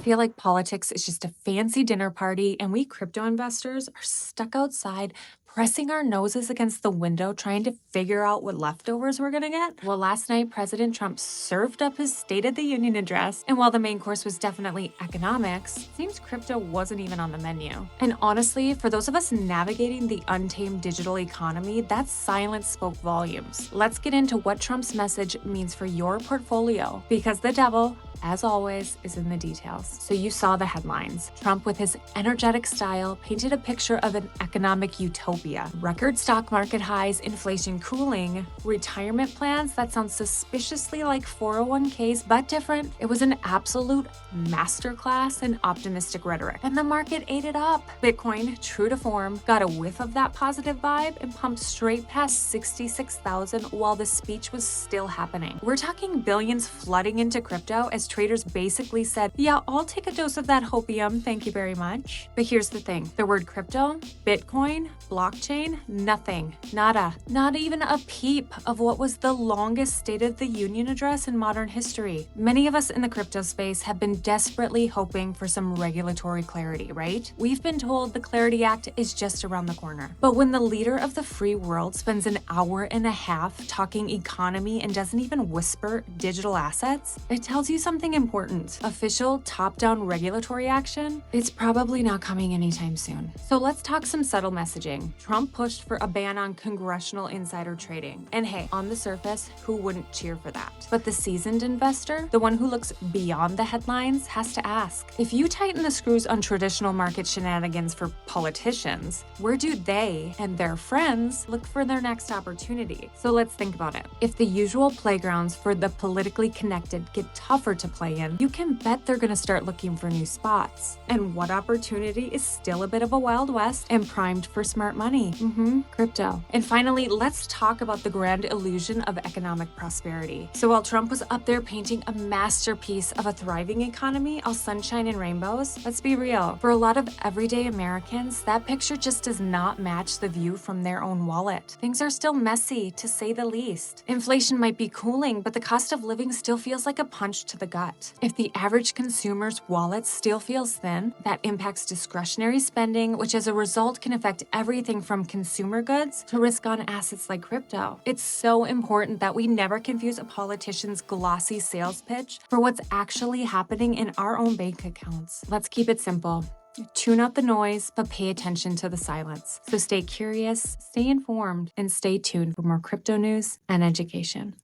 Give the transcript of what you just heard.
feel like politics is just a fancy dinner party, and we crypto investors are stuck outside pressing our noses against the window trying to figure out what leftovers we're gonna get. Well, last night, President Trump served up his State of the Union address, and while the main course was definitely economics, it seems crypto wasn't even on the menu. And honestly, for those of us navigating the untamed digital economy, that silence spoke volumes. Let's get into what Trump's message means for your portfolio, because the devil, as always, is in the details. So you saw the headlines. Trump, with his energetic style, painted a picture of an economic utopia. Record stock market highs, inflation cooling, retirement plans that sound suspiciously like 401ks, but different. It was an absolute masterclass in optimistic rhetoric. And the market ate it up. Bitcoin, true to form, got a whiff of that positive vibe and pumped straight past 66,000 while the speech was still happening. We're talking billions flooding into crypto as traders basically said, yeah, I'll take a dose of that hopium, thank you very much. But here's the thing, the word crypto, Bitcoin, blockchain, nothing, nada, not even a peep of what was the longest State of the Union address in modern history. Many of us in the crypto space have been desperately hoping for some regulatory clarity, right? We've been told the Clarity Act is just around the corner. But when the leader of the free world spends an hour and a half talking economy and doesn't even whisper digital assets, it tells you something important. Official top-down regulatory action? It's probably not coming anytime soon. So let's talk some subtle messaging. Trump pushed for a ban on congressional insider trading. And hey, on the surface, who wouldn't cheer for that? But the seasoned investor, the one who looks beyond the headlines, has to ask, if you tighten the screws on traditional market shenanigans for politicians, where do they and their friends look for their next opportunity? So let's think about it. If the usual playgrounds for the politically connected get tougher to play in, you can bet they're going to start looking for new spots. And what opportunity is still a bit of a Wild West and primed for smart money? Crypto. And finally, let's talk about the grand illusion of economic prosperity. So while Trump was up there painting a masterpiece of a thriving economy, all sunshine and rainbows, let's be real. For a lot of everyday Americans, that picture just does not match the view from their own wallet. Things are still messy, to say the least. Inflation might be cooling, but the cost of living still feels like a punch to the gut. If the average consumer's wallet still feels thin, that impacts discretionary spending, which as a result can affect everything from consumer goods to risk-on assets like crypto. It's so important that we never confuse a politician's glossy sales pitch for what's actually happening in our own bank accounts. Let's keep it simple. Tune out the noise, but pay attention to the silence. So stay curious, stay informed, and stay tuned for more crypto news and education.